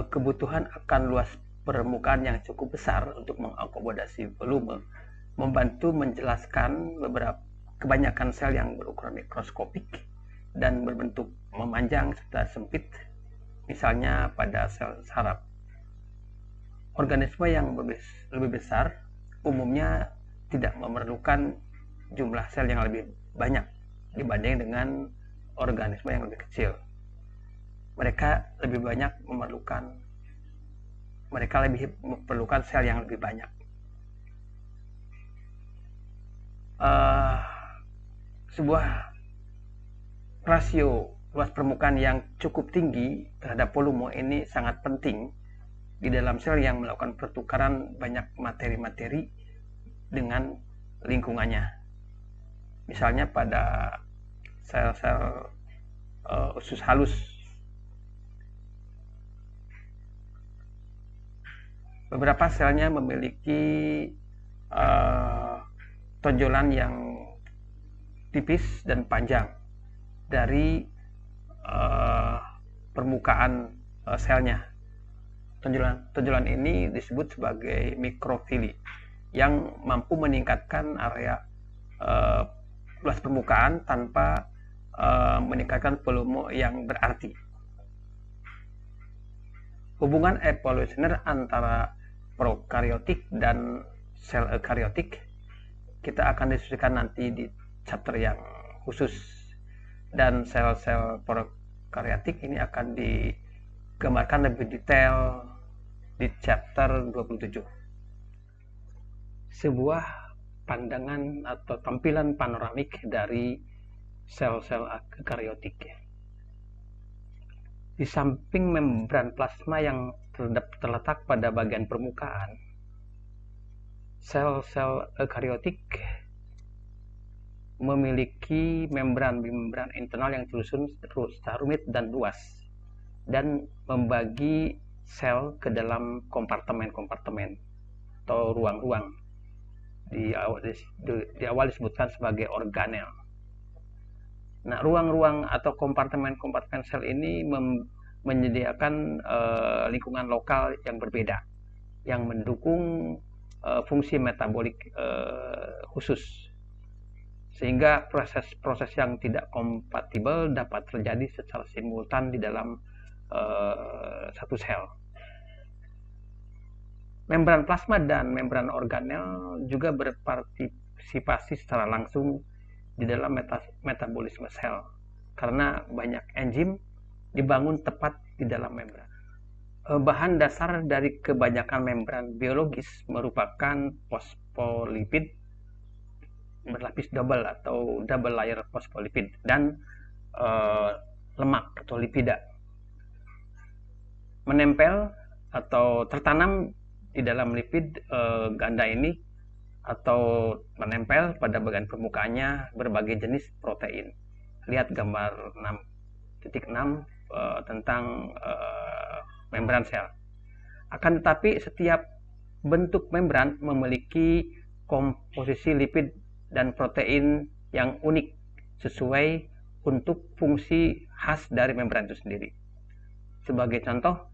kebutuhan akan luas permukaan yang cukup besar untuk mengakomodasi volume, membantu menjelaskan kebanyakan sel yang berukuran mikroskopik dan berbentuk memanjang serta sempit, misalnya pada sel saraf. Organisme yang lebih besar umumnya tidak memerlukan jumlah sel yang lebih banyak dibanding dengan organisme yang lebih kecil. Mereka lebih memerlukan sel yang lebih banyak. Sebuah rasio luas permukaan yang cukup tinggi terhadap volume ini sangat penting di dalam sel yang melakukan pertukaran banyak materi-materi dengan lingkungannya. Misalnya pada sel-sel usus halus, beberapa selnya memiliki tonjolan yang tipis dan panjang dari permukaan selnya. Tonjolan ini disebut sebagai mikrofili yang mampu meningkatkan area luas permukaan tanpa meningkatkan volume yang berarti. Hubungan evolusioner antara prokaryotik dan sel eukaryotik kita akan diskusikan nanti di chapter yang khusus, dan sel-sel prokaryotik ini akan digambarkan lebih detail di chapter 27. Sebuah pandangan atau tampilan panoramik dari sel-sel eukaryotik. Di samping membran plasma yang terletak pada bagian permukaan, sel-sel eukaryotik memiliki membran internal yang tersusun secara rumit dan luas, dan membagi sel ke dalam kompartemen-kompartemen atau ruang-ruang. Di awal disebutkan sebagai organel. Nah, ruang-ruang atau kompartemen-kompartemen sel ini menyediakan lingkungan lokal yang berbeda, yang mendukung fungsi metabolik khusus, sehingga proses-proses yang tidak kompatibel dapat terjadi secara simultan di dalam satu sel. Membran plasma dan membran organel juga berpartisipasi secara langsung di dalam metabolisme sel, karena banyak enzim dibangun tepat di dalam membran. Bahan dasar dari kebanyakan membran biologis merupakan fosfolipid berlapis double atau double layer fosfolipid dan lemak atau lipida. Menempel atau tertanam di dalam lipid ganda ini atau menempel pada bagian permukaannya berbagai jenis protein. Lihat gambar 6.6 tentang membran sel. Akan tetapi setiap bentuk membran memiliki komposisi lipid dan protein yang unik sesuai untuk fungsi khas dari membran itu sendiri. Sebagai contoh,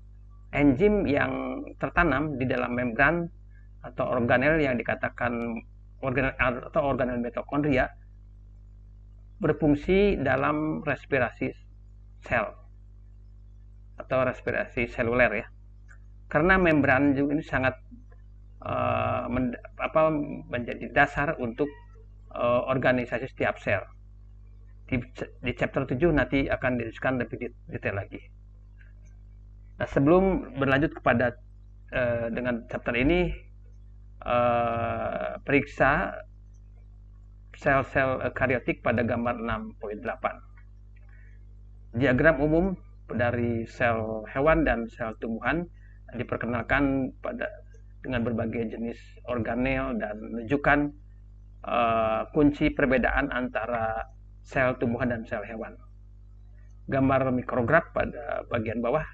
enzim yang tertanam di dalam membran atau organel yang dikatakan organel mitokondria berfungsi dalam respirasi sel atau respirasi seluler ya. Karena membran juga ini sangat menjadi dasar untuk organisasi setiap sel. Di chapter 7 nanti akan didiskusikan lebih detail lagi. Nah, sebelum berlanjut kepada dengan chapter ini, periksa sel-sel eukaryotik pada gambar 6.8. Diagram umum dari sel hewan dan sel tumbuhan diperkenalkan dengan berbagai jenis organel dan menunjukkan kunci perbedaan antara sel tumbuhan dan sel hewan. Gambar mikrograf pada bagian bawah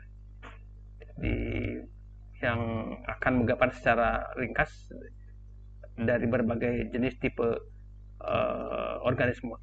yang akan menggambarkan secara ringkas dari berbagai jenis tipe organisme